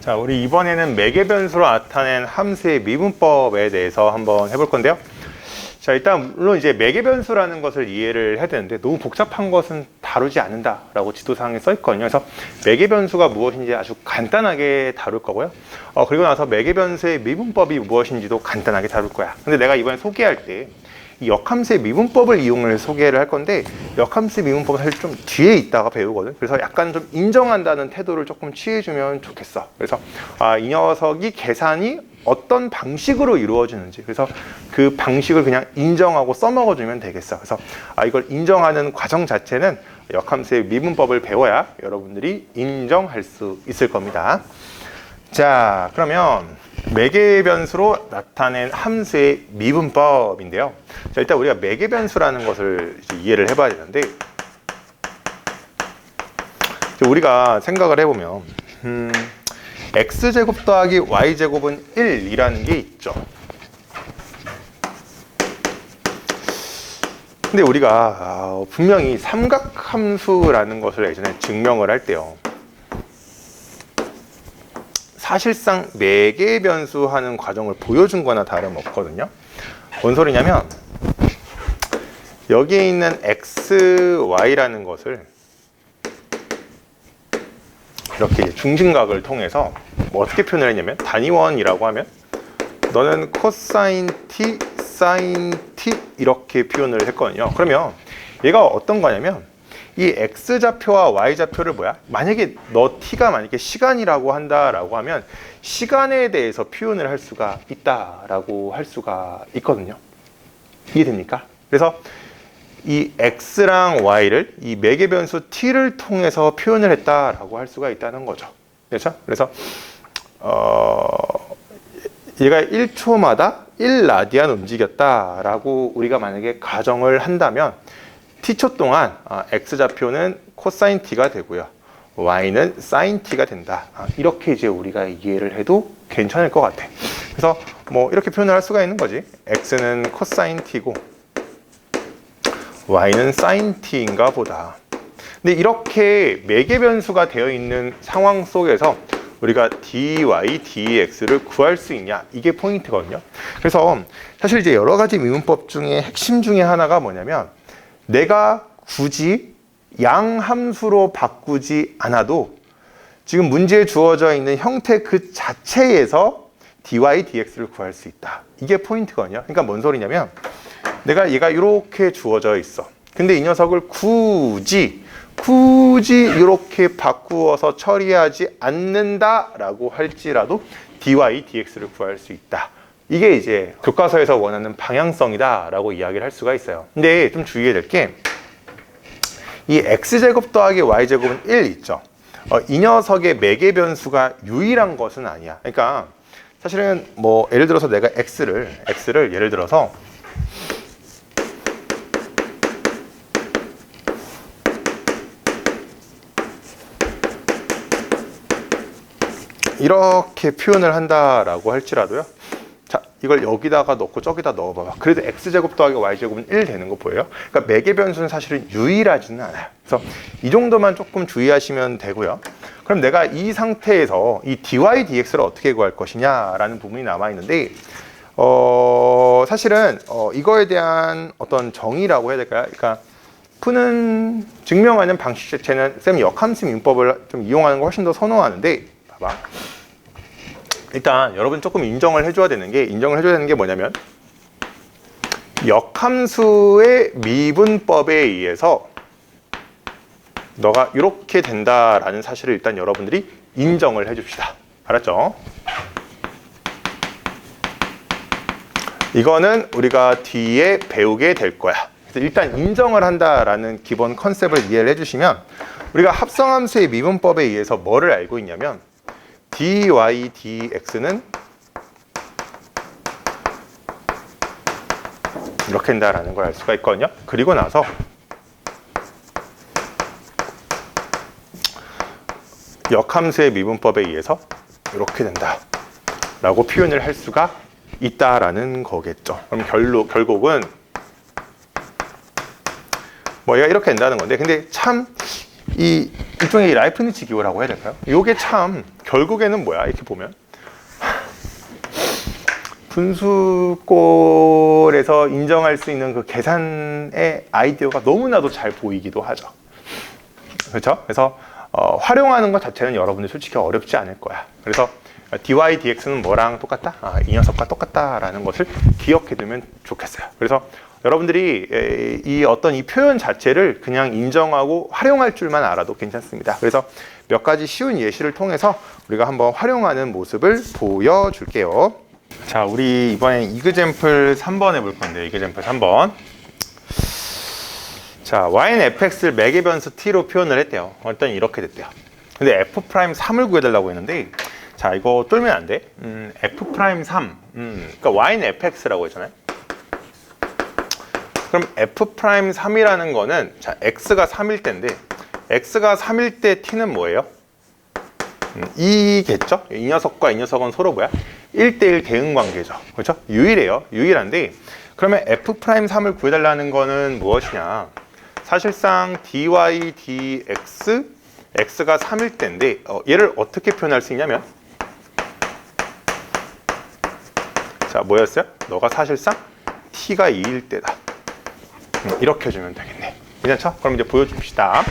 자, 우리 이번에는 매개변수로 나타낸 함수의 미분법에 대해서 한번 해볼 건데요. 자, 일단 물론 이제 매개변수라는 것을 이해를 해야 되는데 너무 복잡한 것은 다루지 않는다라고 지도상에 써 있거든요. 그래서 매개변수가 무엇인지 아주 간단하게 다룰 거고요. 그리고 나서 매개변수의 미분법이 무엇인지도 간단하게 다룰 거야. 근데 내가 이번에 소개할 때 이 역함수의 미분법을 이용을 소개를 할 건데, 역함수의 미분법은 사실 좀 뒤에 있다가 배우거든. 그래서 약간 좀 인정한다는 태도를 조금 취해주면 좋겠어. 그래서 이 녀석이 계산이 어떤 방식으로 이루어지는지, 그래서 그 방식을 그냥 인정하고 써먹어주면 되겠어. 그래서 이걸 인정하는 과정 자체는 역함수의 미분법을 배워야 여러분들이 인정할 수 있을 겁니다. 자, 그러면 매개변수로 나타낸 함수의 미분법인데요. 자, 일단 우리가 매개변수라는 것을 이제 이해를 해봐야 되는데, 우리가 생각을 해보면 x제곱 더하기 y제곱은 1이라는 게 있죠. 근데 우리가 분명히 삼각함수라는 것을 예전에 증명을 할 때요, 사실상 매개변수 하는 과정을 보여준 거나 다름없거든요. 뭔 소리냐면, 여기에 있는 x, y라는 것을 이렇게 중심각을 통해서 어떻게 표현을 했냐면, 단위원이라고 하면 너는 코사인 t, 사인 t 이렇게 표현을 했거든요. 그러면 얘가 어떤 거냐면, 이 x좌표와 y좌표를 만약에 너 t가 만약에 시간이라고 한다라고 하면 시간에 대해서 표현을 할 수가 있다라고 할 수가 있거든요. 이해됩니까? 그래서 이 x랑 y를 이 매개변수 t를 통해서 표현을 했다라고 할 수가 있다는 거죠. 그렇죠? 그래서 얘가 1초마다 1라디안 움직였다라고 우리가 만약에 가정을 한다면, t초 동안 x좌표는 코사인 t가 되고요, y는 사인 t가 된다. 이렇게 이제 우리가 이해를 해도 괜찮을 것 같아. 그래서 뭐 이렇게 표현을 할 수가 있는 거지. x는 코사인 t고 y는 사인 t인가 보다. 근데 이렇게 매개변수가 되어 있는 상황 속에서 우리가 dy, dx를 구할 수 있냐, 이게 포인트거든요. 그래서 사실 이제 여러 가지 미분법 중에 핵심 중에 하나가 뭐냐면, 내가 굳이 양함수로 바꾸지 않아도 지금 문제에 주어져 있는 형태 그 자체에서 dy, dx를 구할 수 있다. 이게 포인트거든요. 그러니까 뭔 소리냐면, 얘가 이렇게 주어져 있어. 근데 이 녀석을 굳이 이렇게 바꾸어서 처리하지 않는다라고 할지라도 dy, dx를 구할 수 있다. 이게 이제 교과서에서 원하는 방향성이다라고 이야기를 할 수가 있어요. 근데 좀 주의해야 될 게, 이 x제곱 더하기 y제곱은 1 있죠. 이 녀석의 매개변수가 유일한 것은 아니야. 그러니까 사실은 뭐 예를 들어서 내가 x를 예를 들어서 이렇게 표현을 한다라고 할지라도요, 자, 이걸 여기다가 넣고 저기다 넣어봐봐. 그래도 x제곱 더하기 y제곱은 1 되는 거 보여요? 그러니까 매개변수는 사실은 유일하지는 않아요. 그래서 이 정도만 조금 주의하시면 되고요. 그럼 내가 이 상태에서 이 dy, dx를 어떻게 구할 것이냐라는 부분이 남아있는데, 사실은 이거에 대한 어떤 정의라고 해야 될까요? 그러니까 증명하는 방식 자체는 쌤 역함수 민법을 좀 이용하는 걸 훨씬 더 선호하는데, 봐봐. 일단 여러분 조금 인정을 해줘야 되는 게 뭐냐면, 역함수의 미분법에 의해서 너가 이렇게 된다라는 사실을 일단 여러분들이 인정을 해줍시다. 알았죠? 이거는 우리가 뒤에 배우게 될 거야. 그래서 일단 인정을 한다라는 기본 컨셉을 이해를 해주시면, 우리가 합성함수의 미분법에 의해서 뭐를 알고 있냐면, dy, dx는 이렇게 된다라는 걸 알 수가 있거든요. 그리고 나서 역함수의 미분법에 의해서 이렇게 된다 라고 표현을 할 수가 있다라는 거겠죠. 그럼 결국은 뭐 얘가 이렇게 된다는 건데, 근데 참 일종의 라이프니츠 기호라고 해야 될까요? 이게 참 결국에는 뭐야? 이렇게 보면 분수꼴에서 인정할 수 있는 그 계산의 아이디어가 너무나도 잘 보이기도 하죠. 그렇죠? 그래서 활용하는 것 자체는 여러분들 솔직히 어렵지 않을 거야. 그래서 dy dx는 뭐랑 똑같다? 이 녀석과 똑같다라는 것을 기억해 두면 좋겠어요. 그래서 여러분들이 이 어떤 이 표현 자체를 그냥 인정하고 활용할 줄만 알아도 괜찮습니다. 그래서 몇 가지 쉬운 예시를 통해서 우리가 한번 활용하는 모습을 보여줄게요. 자, 우리 이번엔 이그젬플 3번 해볼 건데, 이그젬플 3번. 자, y는 fx를 매개 변수 t로 표현을 했대요. 일단 이렇게 됐대요. 근데 f'3을 구해달라고 했는데, 자, 이거 뚫면 안 돼. f'3. 그러니까 y는 fx라고 했잖아요. 그럼 f'3이라는 거는, 자, x가 3일 때인데, x가 3일 때 t는 뭐예요? 2겠죠? 이 녀석과 이 녀석은 서로 뭐야? 1대1 대응 관계죠. 그렇죠? 유일해요. 유일한데, 그러면 f'3을 구해달라는 거는 무엇이냐? 사실상 dy dx, x가 3일 때인데, 얘를 어떻게 표현할 수 있냐면, 자, 뭐였어요? 너가 사실상 t가 2일 때다. 이렇게 해주면 되겠네. 괜찮죠? 그럼 이제 보여줍시다.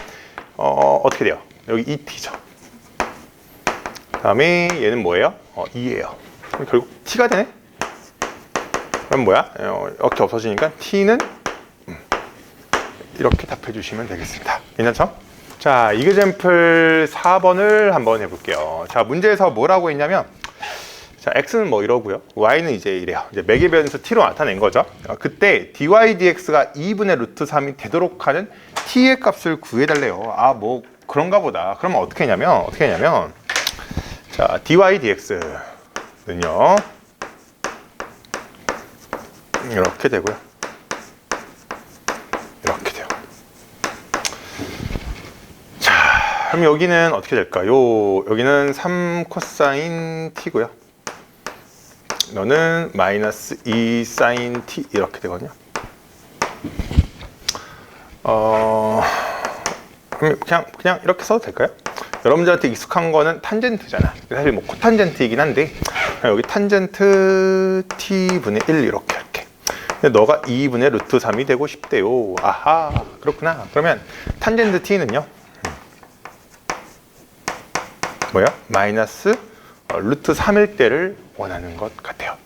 어떻게 돼요? 여기 2t죠. 그 다음에 얘는 뭐예요? 2예요. 그럼 결국 t가 되네? 그럼 뭐야? 이렇게 없어지니까 t는 이렇게 답해 주시면 되겠습니다. 괜찮죠? 자, 이그젬플 4번을 한번 해볼게요. 자, 문제에서 뭐라고 했냐면, 자, x는 뭐 이러고요. y는 이제 이래요. 이제 매개 변수 t로 나타낸 거죠. 그때 dy dx가 2분의 루트 3이 되도록 하는 t의 값을 구해달래요. 아, 뭐 그런가 보다. 그러면 어떻게 했냐면, 자, dy dx는요. 이렇게 되고요. 이렇게 돼요. 자, 그럼 여기는 어떻게 될까요? 여기는 3 코사인 t고요. 너는 마이너스 2 사인 t 이렇게 되거든요. 그냥 이렇게 써도 될까요? 여러분들한테 익숙한 거는 탄젠트잖아. 사실 뭐 코탄젠트이긴 한데 여기 탄젠트 t분의 1 이렇게. 근데 너가 2분의 루트 3이 되고 싶대요. 아하, 그렇구나. 그러면 탄젠트 t는요. 뭐야? 마이너스 루트 3일 때를 원하는 것 같아요.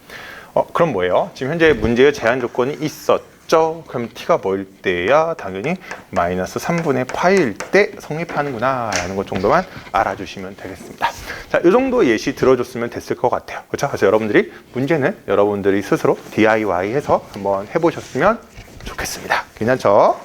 그럼 뭐예요? 지금 현재 문제의 제한 조건이 있었죠. 그럼 t가 뭐일 때야? 당연히 마이너스 3분의 파일 때 성립하는구나 라는 것 정도만 알아주시면 되겠습니다. 자, 이 정도 예시 들어줬으면 됐을 것 같아요. 그렇죠? 그래서 여러분들이 문제는 여러분들이 스스로 DIY 해서 한번 해보셨으면 좋겠습니다. 괜찮죠?